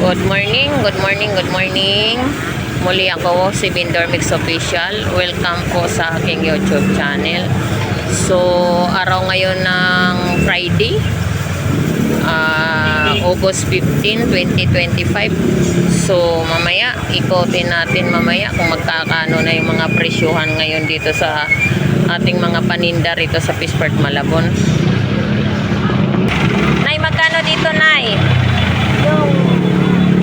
Good morning, good morning, good morning. Muli ako, si Vendor Mix Official. Welcome po sa aking YouTube channel. So, araw ngayon ng Friday, August 15, 2025. So, mamaya, ikotin natin mamaya kung magkakano na yung mga presyuhan ngayon dito sa ating mga paninda rito sa Peaceport, Malabon. Nay, magkano dito, Nay?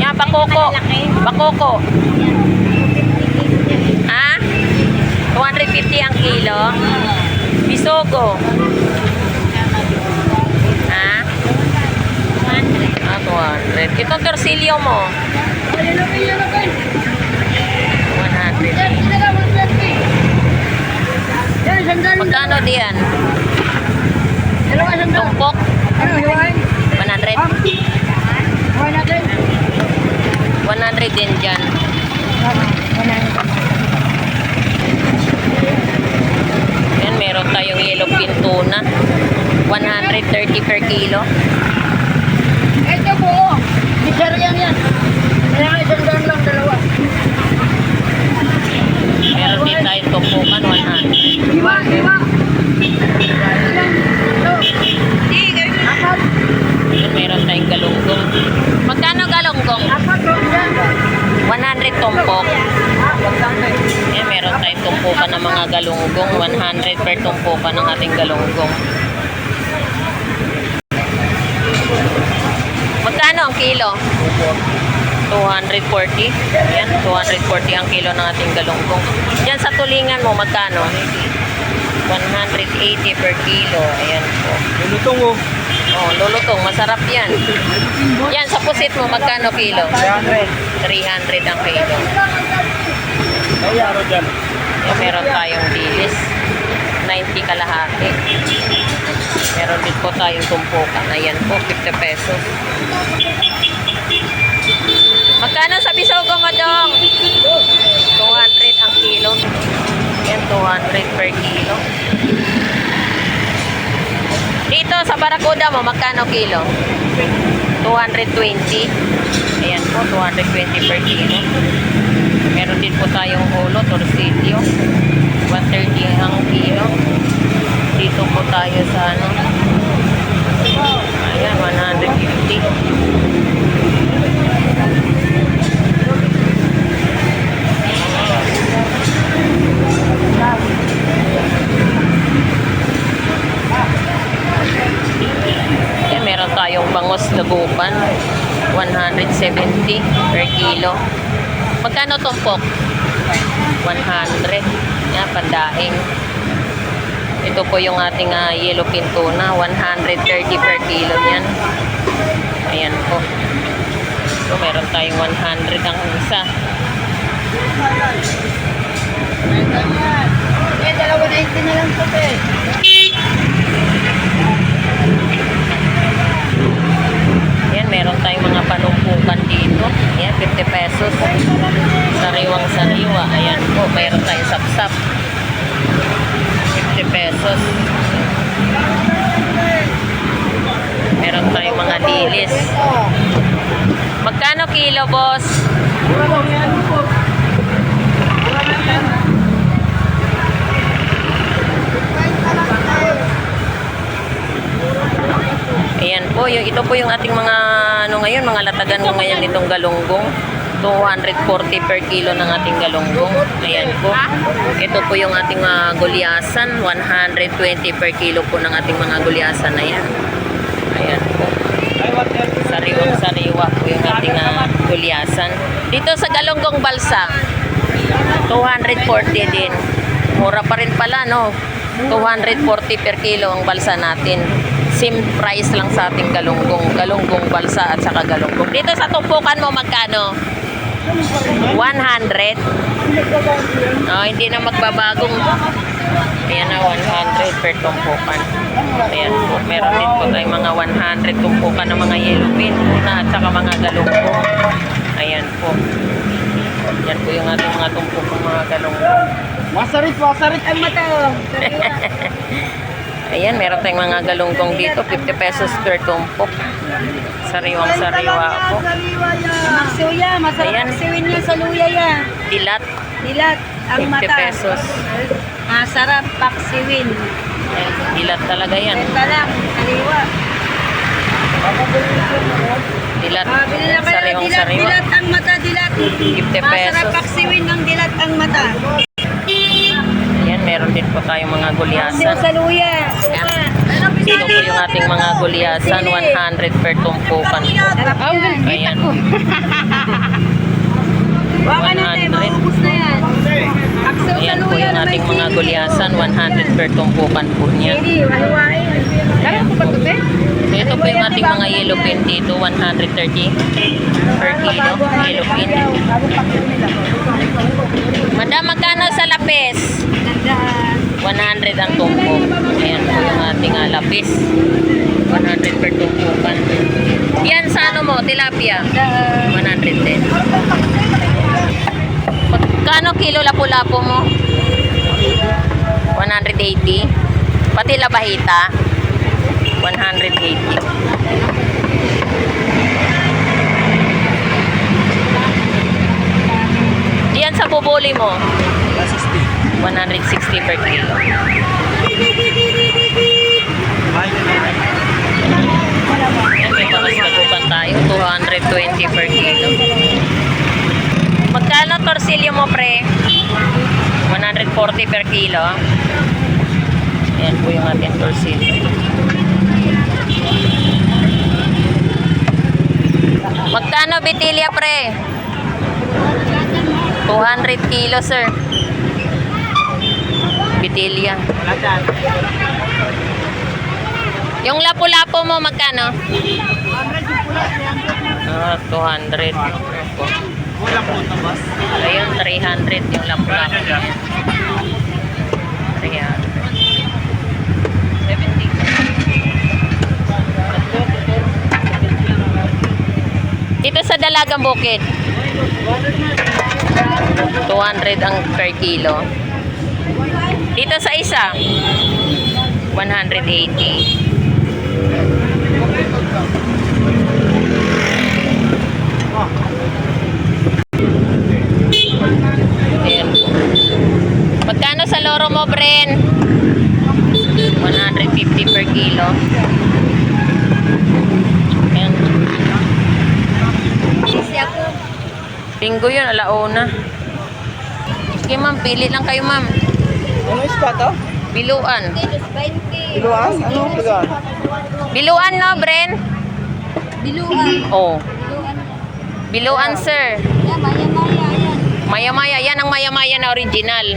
Yan, bakoko. Bakoko. Ha? 250 ang kilo. Bisogo. Ha? 200. Itong torsilyo mo? 100. Magkano diyan? Tumpok? 100. 100 din dyan. Yan, meron tayong yellow pin tuna. 130 per kilo. Ito po. Biser yan. Kaya isang doon lang, dalawa. Meron din tayong tumpukan, 100. Lima. Apat. Yan, meron tayong galunggong. Magkano galunggong? Apat doon yan. 100 tumpok. Yan, meron tayong tumpukan ng mga galunggong. 100 per tumpukan ng ating galunggong. Magkano ang kilo? 240. Yan, 240 ang kilo ng ating galunggong. Diyan sa tulingan mo, magkano? 180 per kilo. Ayan po. Lulutong oh. Oh, lulutong. Masarap yan. Yan, sa pusit mo, magkano kilo? 300. 300 ang kilo. Ay, araw dyan. Yan, meron tayong dilis. 90 kalahati. Meron din po tayong tumpukan. Ayan po, 50 pesos. Magkano sa bisogo mo, Dong? 200 ang kilo. Yan, 200 per kilo. Dito sa Barakuda mo, magkano kilo? 220. Ayan po, 220 per kilo. Meron din po tayong ulo, torsilyo. 130 ang kilo. Dito po tayo sa ano. Ayan, 150. Ayan, meron tayong bangos lagupan. 170 per kilo. Magkano tumpok? 100. Yan, pandaing. Ito po yung ating yellow pin tuna. 130 per kilo yan. Ayan po. So, meron tayong 100 ang isa. Eh, dalawa na ito na lang po eh. Yan, meron tayong mga panumpukan dito. Yan, 50 pesos. Sariwang sariwa. Ayan po, meron tayong sapsap. 50 pesos. Meron tayong mga dilis. Magkano kilo, boss? Ayan po, ito po yung ating mga ano ngayon, mga latagan ko ngayon nitong galunggong. 240 per kilo ng ating galunggong. Ayan po. Ito po yung ating gulyasan, 120 per kilo po ng ating mga gulyasan na yan. Ayan po. Sariwang sariwa po yung ating gulyasan. Dito sa galunggong balsa, 240 din. Mura pa rin pala, no? 240 per kilo ang balsa natin. Same price lang sa ating galunggong. Galunggong balsa at saka galunggong. Dito sa tumpukan mo, magkano? 100. Oh, hindi na magbabagong. Ayan na, 100 per tumpukan. Ayan po. Meron din po tayong mga 100 tumpukan ng mga yellow pin at saka mga galunggong. Ayan po. Yan po yung ating mga tumpok ng mga galunggong. Masarit ang mata. Ayan, meron tayong mga galunggong dito. 50 pesos per tumpok. Sariwang sariwa po. Maksuya, masarap Ayan. maksiwin niya sa luya yan. Dilat, Dilat, ang 50 mata. pesos. Masarap paksiwin. Ayan, dilat talaga yan. Ito lang, saliwa. Dilat, Bili na kayo, sariwang dilat, sariwa. dilat ang mata, dilat. 50 Masarap pesos. paksiwin ng dilat ang mata. Ayan, meron din po tayong mga Siw gulyasan. sa luya. Suka. Dito po yung ating mga gulyasan, 100 per tumpukan po. Ayan. Baka na tayo, 100. maubos na yan. Akso sa Ayan po luya yung na may ating mga sili. gulyasan, 100 per tumpukan po niyan. Hindi, wahiwain. Kaya ko pa ito, be? So ito po yung ating mga yellow pin dito, 130 per kilo, yellow pin. Madam, magkano sa lapis? Gandaan. 100 ang tumpok. Ayan po yung ating lapis. 100 per tumpukan. Yan sa ano mo, tilapia? 100 din. Magkano kilo lapu-lapu mo? 180. Pati labahita? 180. Diyan sa bubuli mo? 160 per kilo. Yan, may bakas nagupan tayo. 220 per kilo. Magkano torsilyo mo, pre? 140 per kilo. Yan po yung ating torsilyo. Magkano bitilya, pre? 200 kilo, sir. Bitilya. Yung lapu-lapu mo, magkano? 200. Opo. Ayun, 300 yung lapu-lapu. 300. 70. Dito sa Dalagang Bukid. 200 ang per kilo. Dito sa isa, 180. Ayan po. Magkano sa loro mo, Bren? 150 per kilo. Ayan. Linggo yun, alauna. Sige, ma'am, pili lang kayo, ma'am. Ano isda to? Biluan. Biluan? Ano biluan? Biluan, no, Bren? Biluan. Oh. Biluan. Biluan, sir. Yan, maya-maya. Yan. Maya-maya. Yan ang maya-maya na original.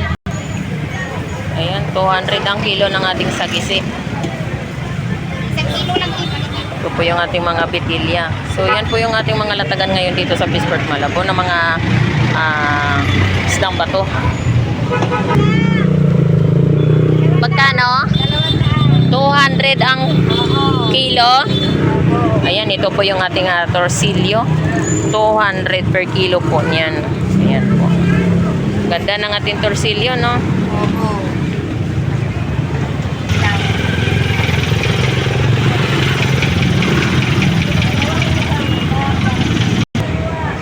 Ayan, 200 ang kilo ng ating sagisi. Isang kilo lang iba. Ito po yung ating mga bitilya. So, yan po yung ating mga latagan ngayon dito sa Peaceport Malabo na mga isdang bato. Magkano? 200 ang kilo. Ayan, ito po yung ating torsilyo. 200 per kilo po niyan. Ayan po. Ganda ng ating torsilyo, no?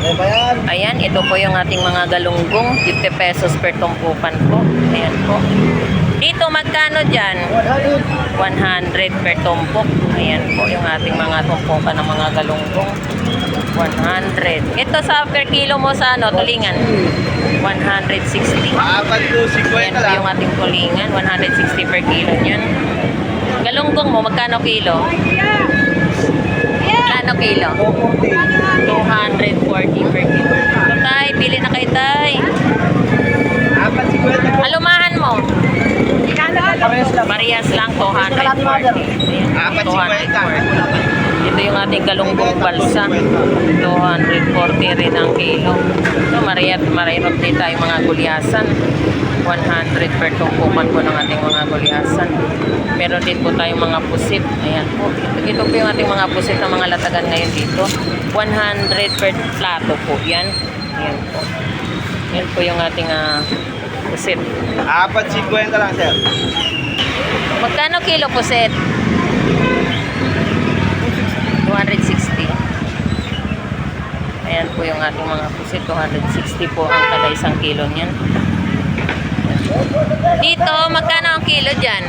Ano ba yan? Ayan, ito po yung ating mga galunggong. 50 pesos per tumpukan po. Ayan po. Dito, magkano dyan? 100 per tumpok. Ayan po yung ating mga tumpukan ng mga galunggong. 100. Ito sa per kilo mo sa ano, tulingan? 160. Apat po, 50 Ayan po yung ating tulingan. 160 per kilo niyan. Galunggong mo, magkano kilo? Magkano kilo? 240 per kilo. So, tay, pili na kay tay. Apat, 50. Alumahan mo. Parehas lang. Parehas lang, 240. Ayan, Apat, 240. Ito yung ating galunggong balsa. 240 rin ang kilo. So, mayroon din tayo mga gulyasan. 100 per tumpukan po ng ating mga gulyasan. Meron din po tayong mga pusit. Ayan po. Ito po yung ating mga pusit na mga latagan ngayon dito. 100 per plato po yan. Ayan po. Yan po yung ating pusit. Apat, 50 lang, sir. Magkano kilo puset? 260. Ayan po yung ating mga pusit. 260 po ang kada isang kilo niyan. Dito, magkano ang kilo dyan?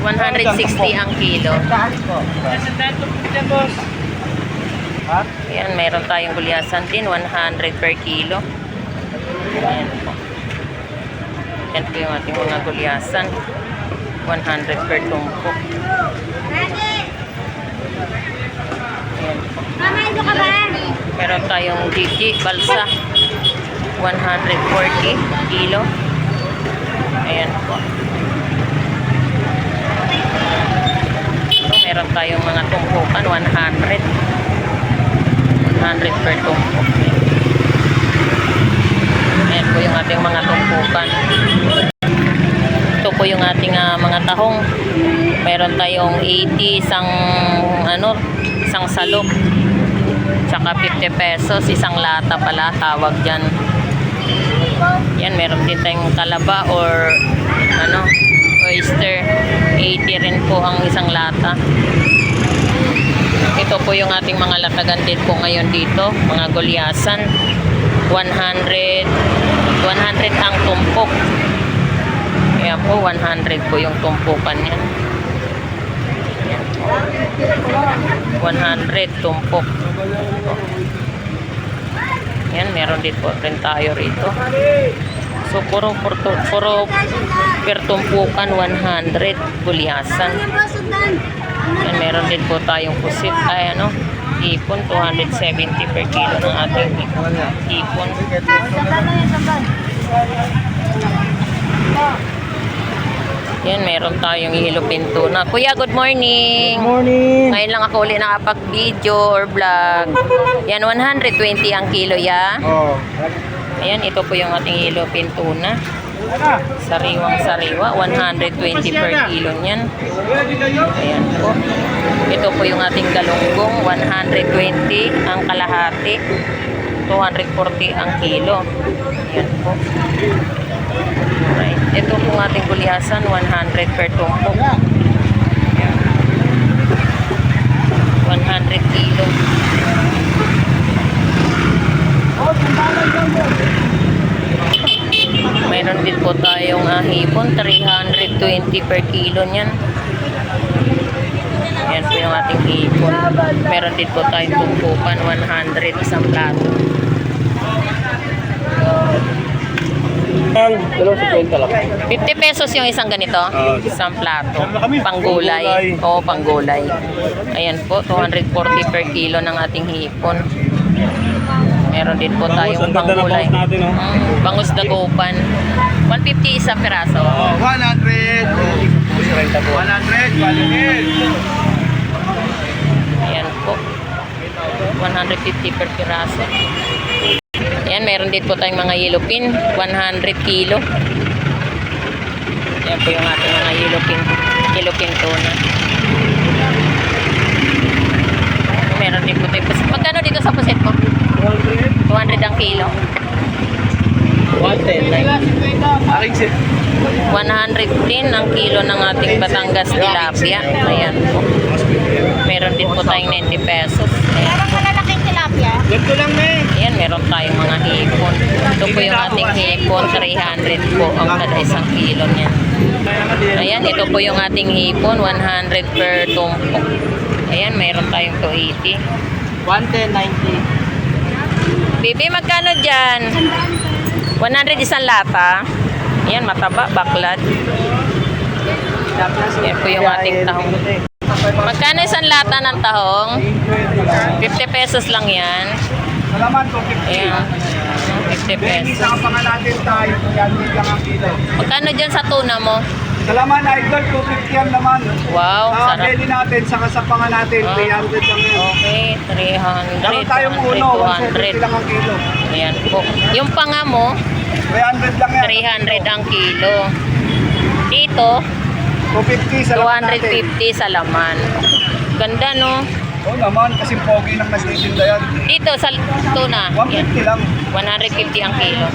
160 ang kilo. Ha? Ayan, meron tayong gulyasan din. 100 per kilo. Ayan po. Yan po yung ating mga gulyasan. 100 per tumpok. Ayan po. Mama, ito ka ba? Meron tayong Gigi, balsa. 140 kilo. Ayan po. Ito, meron tayong mga tumpukan. 100 per tumpok. Ayan po yung ating mga tumpukan. Ito po yung ating mga tahong. Meron tayong 80 isang salok. Tsaka 50 pesos isang lata pala tawag dyan. Yan, meron din tayong kalaba or oyster. 80 rin po ang isang lata. Ito po yung ating mga latagan din po ngayon dito, mga gulyasan. 100 ang tumpok. Kaya po 100 po yung tumpukan yan. Yan po. 100 tumpok. Yan, meron din po rin tayo rito. So puro per tumpukan 100 gulyasan. Yan, meron din po tayong pusit. Hipon, 270 per kilo ng ating hipon. Yan, meron tayong hilupin tuna. Kuya, good morning. Morning. Ngayon lang ako ulit nakapag-video or vlog. Yan, 120 ang kilo, ya. Oh. Ayan, ito po yung ating hilupin tuna. Sariwang-sariwa, 120 per kilo niyan. Ayan po. Ito po yung ating galunggong, 120 ang kalahati. 240 ang kilo. Ayan po. Right. Ito po ang ating gulyasan, 100 per tumpok. Ayan. 100 kilo. Mayroon din po tayong hipon, 320 per kilo niyan. Yan po yung ating hipon. Meron din po tayong tumpukan, 100 isang plato. Ang 250 lang. 50 pesos yung isang ganito, isang plato. Panggulay. Panggulay. Oo, panggulay. Ayan po, 240 per kilo ng ating hipon. Meron din po tayong ang ganda ng panggulay. bangus natin, oh. Bangus dagupan. 150 isang piraso. 100. 100. Balikin. Ayan po. 150 per piraso. Ayan, meron din po tayong mga yellowfin. 100 kilo. Ayan po yung ating mga yellowfin tuna. Meron din po tayong pusit. Magkano dito sa pusit mo? 200 ang kilo. 110. Aking sit. 110 ang kilo ng ating Batangas tilapia. Ayan po. Meron din po tayong 90 pesos. Ayan. Parang malalaking tilapia. Ganito lang, me. Ayan, meron tayong mga hipon. Ito po yung ating hipon. 300 po ang kada isang kilo niya. Ayan, ito po yung ating hipon. 100 per tumpok. Ayan, meron tayong 280. 110.90. Bibi, magkano dyan? 100 isang lata. Ayan, mataba, baklad. Ayan po yung ating tahong. Magkano isang lata ng tahong? 50 pesos lang yan. Salamat, 250. Ayan, 50 pesos. Isa pa nga natin tayo. Yan lang ang kilo. Magkano dyan sa tuna mo? Salamat, idol. 250 yan naman. Wow, sarap. Belly natin, saka sa panga natin. 300 lang yan. Okay, 300, Meron tayong 200, uno, 170 lang ang kilo. Ayan po. Yung panga mo, 300 lang yan. 300 ang kilo. Dito, 250 sa laman natin. 250 sa laman. Ganda, no? Oo naman, kasi pogi nang nagtitinda yan. Dito sa tuna, yan, 150 lang. 150 ang kilo.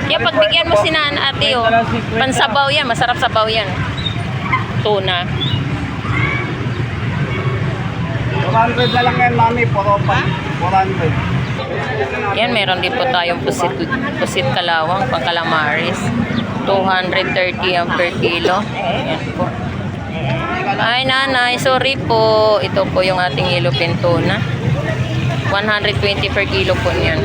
Kaya pagbigyan mo si Nana Ate, oh, pansabaw yan, masarap sabaw yan. tuna. 400 na lang yan, mami. 400. Yan, meron din po tayong pusit kalawang, pang calamaris. 230 ang per kilo. Yan po. Ay, nanay, sorry po. Ito po yung ating yellowfin tuna. 120 per kilo po yan.